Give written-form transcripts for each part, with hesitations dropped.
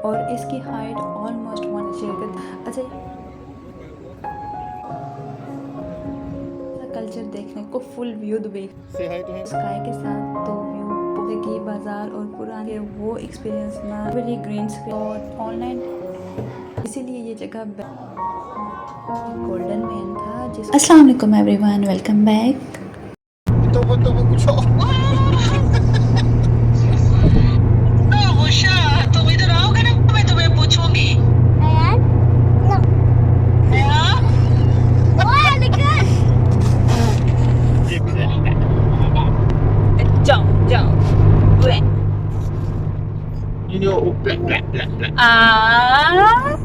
और इसकी height almost 1 अच्छा कल्चर देखने को फुल व्यू दुबई स्काई के साथ तो व्यू की बाजार और पुराने वो एक्सपीरियंस ना वेरी ग्रीन और ऑनलाइन इसीलिए ये जगह गोल्डन मैन था अस्सलाम वालेकुम एवरीवन, वेलकम बैक। तो वो कुछ और उषा, तुम इधर आओगे ना, मैं तुम्हें पूछूंगी। जाओ जाओ You know, black, black, black, black. Uh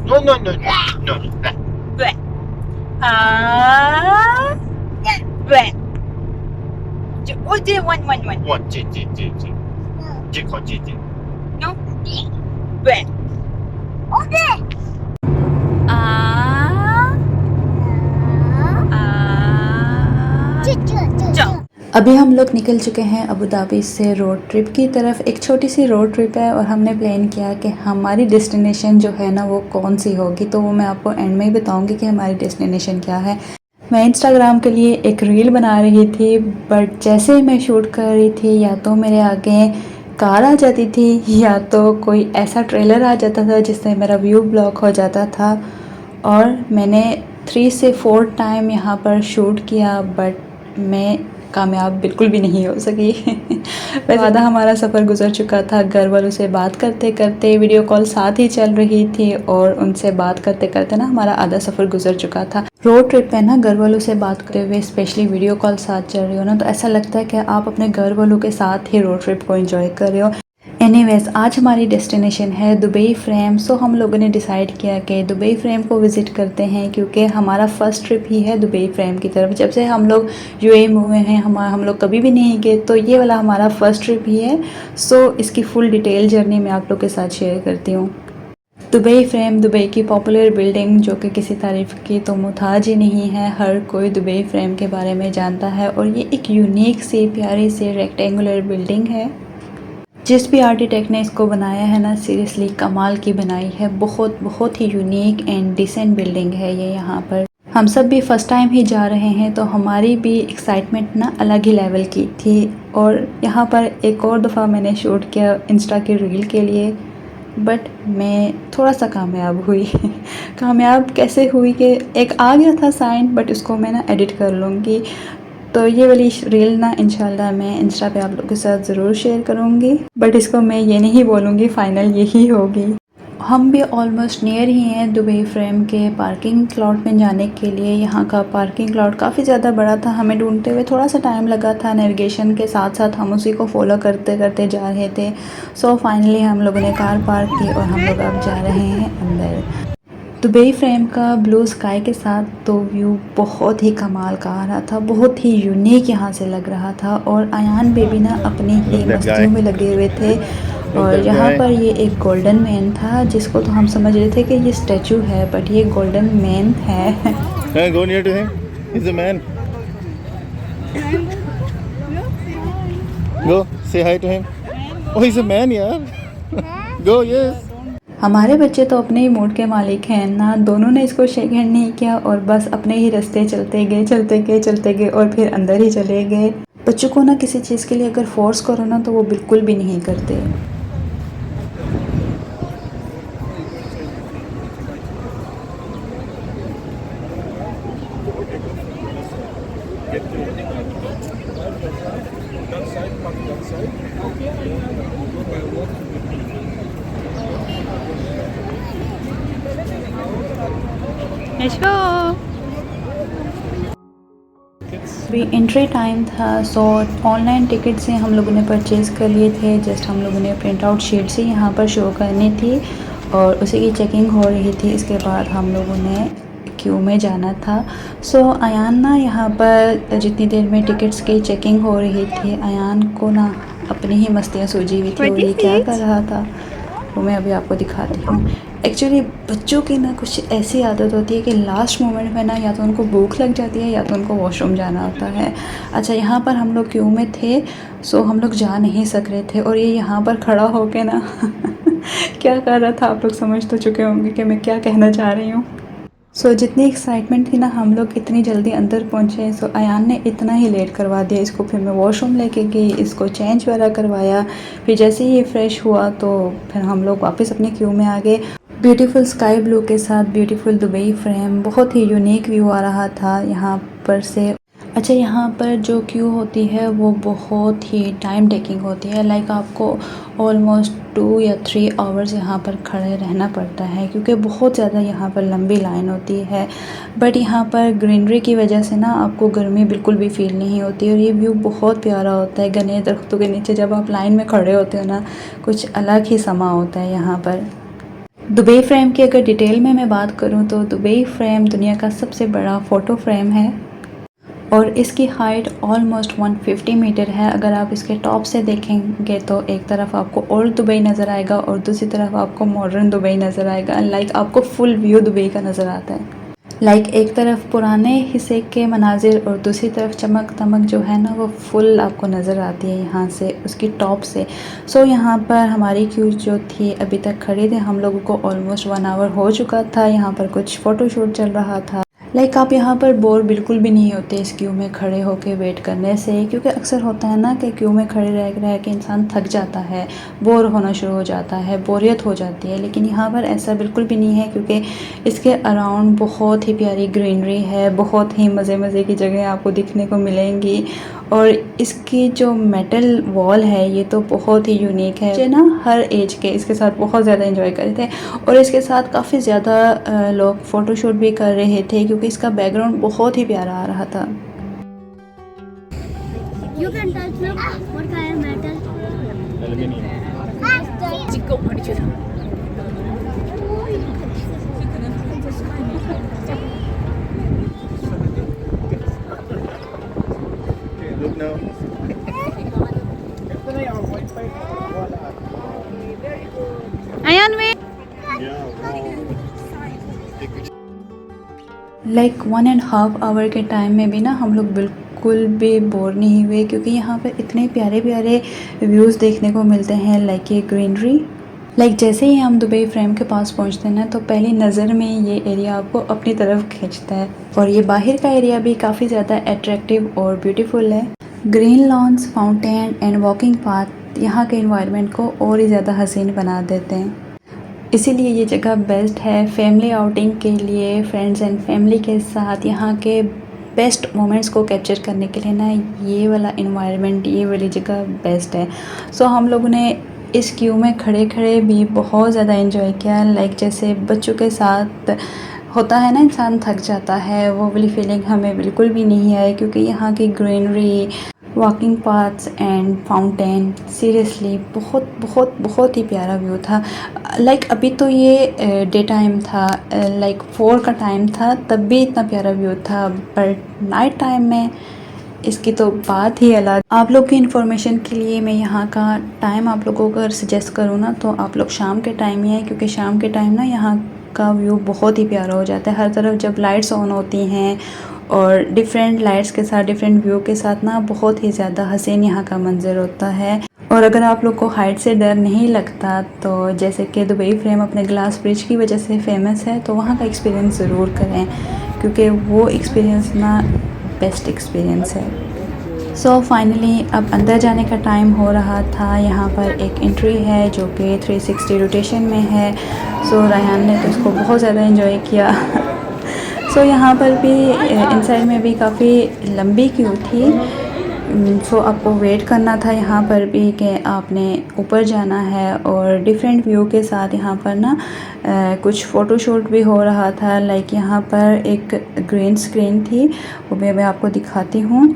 No, no, no, no, no, black. One. One, J, call J. No. जाओ। अभी हम लोग निकल चुके हैं अबू धाबी से रोड ट्रिप की तरफ। एक छोटी सी रोड ट्रिप है और हमने प्लान किया कि हमारी डेस्टिनेशन जो है ना वो कौन सी होगी, तो वो मैं आपको एंड में ही बताऊंगी कि हमारी डेस्टिनेशन क्या है। मैं इंस्टाग्राम के लिए एक रील बना रही थी, बट जैसे मैं शूट कर रही थी या तो मेरे आगे कार आ जाती थी या तो कोई ऐसा ट्रेलर आ जाता था जिससे मेरा व्यू ब्लॉक हो जाता था। और मैंने 3 से 4 टाइम यहाँ पर शूट किया, बट मैं कामयाब बिल्कुल भी नहीं हो सकी। वैसे आधा हमारा सफ़र गुजर चुका था। घर वालों से बात करते करते वीडियो कॉल साथ ही चल रही थी और उनसे बात करते करते ना हमारा आधा सफ़र गुजर चुका था। रोड ट्रिप पे ना घर वालों से बात करते हुए स्पेशली वीडियो कॉल साथ चल रही हो ना, तो ऐसा लगता है कि आप अपने घर वालों के साथ ही रोड ट्रिप को एंजॉय कर रहे हो। एनीवेज़ आज हमारी डेस्टिनेशन है दुबई फ्रेम। सो हम लोगों ने डिसाइड किया कि दुबई फ्रेम को विज़िट करते हैं, क्योंकि हमारा फ़र्स्ट ट्रिप ही है दुबई फ्रेम की तरफ। जब से हम लोग यूएई में हुए हैं हम लोग कभी भी नहीं गए, तो ये वाला हमारा फ़र्स्ट ट्रिप ही है। सो इसकी फुल डिटेल जर्नी मैं आप लोग के साथ शेयर करती हूँ। दुबई फ्रेम दुबई की पॉपुलर बिल्डिंग जो कि किसी तारीफ़ की तो मुताज ही नहीं है। हर कोई दुबई फ्रेम के बारे में जानता है और ये एक यूनिक सी प्यारी सी रेक्टेंगुलर बिल्डिंग है। जिस भी आर्किटेक्ट ने इसको बनाया है ना, सीरियसली कमाल की बनाई है। बहुत ही यूनिक एंड डिसेंट बिल्डिंग है ये। यहाँ पर हम सब भी फ़र्स्ट टाइम ही जा रहे हैं, तो हमारी भी एक्साइटमेंट ना अलग ही लेवल की थी। और यहाँ पर एक और दफ़ा मैंने शूट किया इंस्टा की रील के लिए, बट मैं थोड़ा सा कामयाब हुई। कामयाब कैसे हुई कि एक आ गया था साइन, बट उसको मैं ना एडिट कर लूँगी। तो ये वाली रील ना इंशाल्लाह मैं इंस्टा पे आप लोगों के साथ ज़रूर शेयर करूँगी, बट इसको मैं ये नहीं बोलूँगी फाइनल यही होगी। हम भी ऑलमोस्ट नियर ही हैं दुबई फ्रेम के पार्किंग लॉट में जाने के लिए। यहाँ का पार्किंग लॉट काफ़ी ज़्यादा बड़ा था, हमें ढूंढते हुए थोड़ा सा टाइम लगा था। नेविगेशन के साथ साथ हम उसी को फॉलो करते करते जा रहे थे। सो फाइनली हम लोगों ने कार पार्क की और हम लोग अब जा रहे हैं अंदर। दुबई फ्रेम का ब्लू स्काई के साथ तो व्यू बहुत ही कमाल का आ रहा था, बहुत ही यूनिक यहाँ से लग रहा था। और अयान बेबी ना अपनी ही मस्तियों में लगे हुए थे। और यहाँ पर ये एक गोल्डन मैन था जिसको तो हम समझ रहे थे कि ये स्टैचू है, बट ये गोल्डन मैन है। Go near to him. He's a man. Go say hi to him. Oh, he's a man, यार. Go, yes. हमारे बच्चे तो अपने ही मूड के मालिक हैं ना, दोनों ने इसको शेक हैंड नहीं किया और बस अपने ही रास्ते चलते गए और फिर अंदर ही चले गए। बच्चों को ना किसी चीज़ के लिए अगर फोर्स करो ना तो वो बिल्कुल भी नहीं करते। Let's go। अभी एंट्री टाइम था, सो ऑनलाइन टिकट से हम लोगों ने परचेज़ कर लिए थे। जस्ट हम लोगों ने प्रिंट आउट शीट से यहाँ पर शो करनी थी और उसी की चेकिंग हो रही थी। इसके बाद हम लोगों ने क्यू में जाना था। सो अयान ना यहाँ पर जितनी देर में टिकट्स की चेकिंग हो रही थी, अयान को ना अपनी ही मस्तियाँ सूझी हुई थी और ये क्या कर रहा था वो मैं अभी आपको दिखाती हूँ। एक्चुअली बच्चों की ना कुछ ऐसी आदत होती है कि लास्ट मोमेंट में ना या तो उनको भूख लग जाती है या तो उनको वॉशरूम जाना होता है। अच्छा, यहाँ पर हम लोग क्यू में थे, सो हम लोग जा नहीं सक रहे थे और ये यहाँ पर खड़ा होके ना क्या कर रहा था, आप लोग समझ तो चुके होंगे कि मैं क्या कहना चाह रही हूँ। सो जितनी एक्साइटमेंट थी ना, हम लोग इतनी जल्दी अंदर पहुँचे। सो अयान ने इतना ही लेट करवा दिया इसको, फिर मैं वॉशरूम लेके गई, इसको चेंज वगैरह करवाया। फिर जैसे ही ये फ्रेश हुआ तो फिर हम लोग वापस अपने क्यू में आ गए। ब्यूटीफुल स्काई ब्लू के साथ ब्यूटीफुल दुबई फ्रेम, बहुत ही यूनिक व्यू आ रहा था यहाँ पर से। अच्छा, यहाँ पर जो क्यू होती है वो बहुत ही टाइम टेकिंग होती है, लाइक आपको ऑलमोस्ट 2 या 3 आवर्स यहाँ पर खड़े रहना पड़ता है क्योंकि बहुत ज़्यादा यहाँ पर लंबी लाइन होती है। बट यहाँ पर ग्रीनरी की वजह से ना आपको गर्मी बिल्कुल भी फील नहीं होती और ये व्यू बहुत प्यारा होता है। घने दरख्तों के नीचे जब आप लाइन में खड़े होते हो ना, कुछ अलग ही समा होता है यहाँ पर। दुबई फ्रेम की अगर डिटेल में मैं बात करूँ तो दुबई फ्रेम दुनिया का सबसे बड़ा फ़ोटो फ्रेम है और इसकी हाइट ऑलमोस्ट 150 मीटर है। अगर आप इसके टॉप से देखेंगे तो एक तरफ आपको ओल्ड दुबई नज़र आएगा और दूसरी तरफ आपको मॉडर्न दुबई नज़र आएगा। लाइक आपको फुल व्यू दुबई का नज़र आता है। लाइक एक तरफ पुराने हिस्से के मनाजिर और दूसरी तरफ चमक दमक जो है ना वो फुल आपको नज़र आती है यहाँ से, उसकी टॉप से। सो यहाँ पर हमारी क्यू जो थी अभी तक खड़ी थे, हम लोगों को ऑलमोस्ट 1 आवर हो चुका था। यहाँ पर कुछ फ़ोटोशूट चल रहा था। लाइक आप यहाँ पर बोर बिल्कुल भी नहीं होते इस क्यू में खड़े होके वेट करने से, क्योंकि अक्सर होता है ना कि क्यू में खड़े रह के इंसान थक जाता है, बोर होना शुरू हो जाता है, बोरियत हो जाती है। लेकिन यहाँ पर ऐसा बिल्कुल भी नहीं है क्योंकि इसके अराउंड बहुत ही प्यारी ग्रीनरी है, बहुत ही मज़े की जगह आपको दिखने को मिलेंगी। और इसकी जो मेटल वॉल है ये तो बहुत ही यूनिक है। मुझे ना हर एज के इसके साथ बहुत ज़्यादा एंजॉय कर रहे थे और इसके साथ काफ़ी ज़्यादा लोग फ़ोटोशूट भी कर रहे थे क्योंकि इसका बैकग्राउंड बहुत ही प्यारा आ रहा था। You can touch look what kind of metal? Look now. Ayan, wait. Like 1.5 hour के टाइम में भी ना हम लोग बिल्कुल भी बोर नहीं हुए क्योंकि यहाँ पर इतने प्यारे प्यारे व्यूज़ देखने को मिलते हैं। लाइक ये ग्रीनरी, लाइक जैसे ही हम दुबई फ्रेम के पास पहुँचते हैं ना तो पहली नज़र में ये एरिया आपको अपनी तरफ खींचता है और ये बाहर का एरिया भी काफ़ी ज़्यादा अट्रैक्टिव और ब्यूटीफुल है। Green lawns, fountain and walking path यहाँ के इन्वायरमेंट को और ही ज़्यादा हसीन बना देते हैं। इसीलिए ये जगह बेस्ट है फैमिली आउटिंग के लिए। फ्रेंड्स एंड फैमिली के साथ यहाँ के बेस्ट मोमेंट्स को कैप्चर करने के लिए ना ये वाला इन्वायरमेंट, ये वाली जगह बेस्ट है। सो हम लोगों ने इस क्यू में खड़े खड़े भी बहुत ज़्यादा एंजॉय किया। लाइक जैसे बच्चों के साथ होता है ना, इंसान थक जाता है, वो वाली फीलिंग हमें बिल्कुल भी नहीं आई क्योंकि यहाँ की greenery, walking paths and fountain seriously बहुत बहुत बहुत ही प्यारा व्यू था। लाइक अभी तो ये डे टाइम था, लाइक 4 का टाइम था, तब भी इतना प्यारा व्यू था, बट नाइट टाइम में इसकी तो बात ही अलग। आप लोग की इन्फॉर्मेशन के लिए मैं यहाँ का टाइम आप लोगों को अगर सजेस्ट करूँ ना तो आप लोग शाम के टाइम ही आए क्योंकि शाम के टाइम ना यहाँ का व्यू बहुत ही प्यारा हो जाता है। हर तरफ जब लाइट्स ऑन होती हैं और डिफरेंट लाइट्स के साथ, डिफरेंट व्यू के साथ ना बहुत ही ज़्यादा हसीन यहाँ का मंजर होता है। और अगर आप लोग को हाइट से डर नहीं लगता तो जैसे कि दुबई फ्रेम अपने ग्लास ब्रिज की वजह से फेमस है, तो वहाँ का एक्सपीरियंस ज़रूर करें क्योंकि वो एक्सपीरियंस ना बेस्ट एक्सपीरियंस है। सो फाइनली अब अंदर जाने का टाइम हो रहा था। यहाँ पर एक एंट्री है जो कि 360 रोटेशन में है। सो रायहान ने तो उसको बहुत ज़्यादा एंजॉय किया। सो यहाँ पर भी इनसाइड में भी काफ़ी लंबी क्यू थी। सो आपको वेट करना था यहाँ पर भी कि आपने ऊपर जाना है और डिफरेंट व्यू के साथ यहाँ पर ना कुछ फ़ोटोशूट भी हो रहा था। लाइक यहाँ पर एक ग्रीन स्क्रीन थी, वो भी मैं आपको दिखाती हूँ।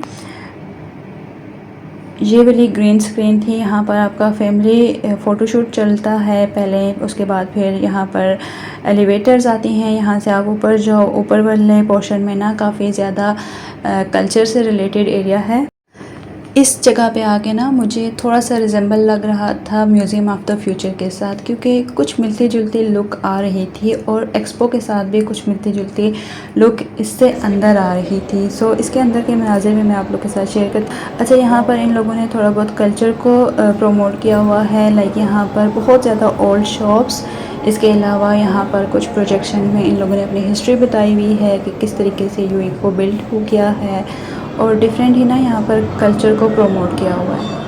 ये वाली ग्रीन स्क्रीन थी, यहाँ पर आपका फैमिली फ़ोटोशूट चलता है पहले, उसके बाद फिर यहाँ पर एलिवेटर्स आती हैं, यहाँ से आप ऊपर जाओ। ऊपर वाले पोर्शन में ना काफ़ी ज़्यादा कल्चर से रिलेटेड एरिया है। इस जगह पे आके ना मुझे थोड़ा सा रिजेंबल लग रहा था म्यूज़ियम ऑफ द फ्यूचर के साथ, क्योंकि कुछ मिलती जुलती लुक आ रही थी और एक्सपो के साथ भी कुछ मिलती जुलती लुक इससे अंदर आ रही थी। सो इसके अंदर के मनाज़िर भी मैं आप लोग के साथ शेयर कर। अच्छा, यहाँ पर इन लोगों ने थोड़ा बहुत कल्चर को प्रमोट किया हुआ है, लाइक यहाँ पर बहुत ज़्यादा ओल्ड शॉप्स। इसके अलावा यहाँ पर कुछ प्रोजेक्शन में इन लोगों ने अपनी हिस्ट्री बताई हुई है कि किस तरीके से यूएई को बिल्ड हो किया है, और डिफरेंट ही ना यहाँ पर कल्चर को प्रमोट किया हुआ है।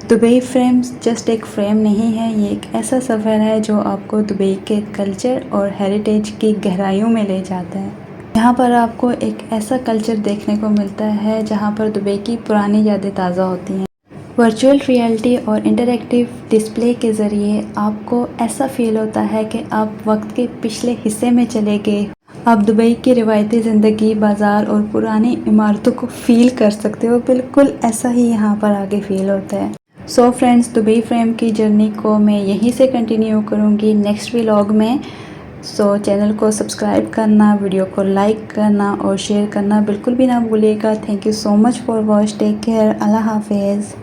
दुबई फ्रेम्स जस्ट एक फ्रेम नहीं है, ये एक ऐसा सफ़र है जो आपको दुबई के कल्चर और हेरिटेज की गहराइयों में ले जाता है। यहाँ पर आपको एक ऐसा कल्चर देखने को मिलता है जहाँ पर दुबई की पुरानी यादें ताज़ा होती हैं। वर्चुअल रियलिटी और इंटरैक्टिव डिस्प्ले के ज़रिए आपको ऐसा फ़ील होता है कि आप वक्त के पिछले हिस्से में चले गए। आप दुबई की रिवायती ज़िंदगी, बाज़ार और पुरानी इमारतों को फ़ील कर सकते हो। बिल्कुल ऐसा ही यहाँ पर आके फ़ील होता है। सो फ्रेंड्स, दुबई फ्रेम की जर्नी को मैं यहीं से कंटिन्यू करूँगी नेक्स्ट व्लॉग में। सो चैनल को सब्सक्राइब करना, वीडियो को लाइक करना और शेयर करना बिल्कुल भी ना भूलिएगा। Thank you so much for watch. Take care. अल्लाह हाफिज़।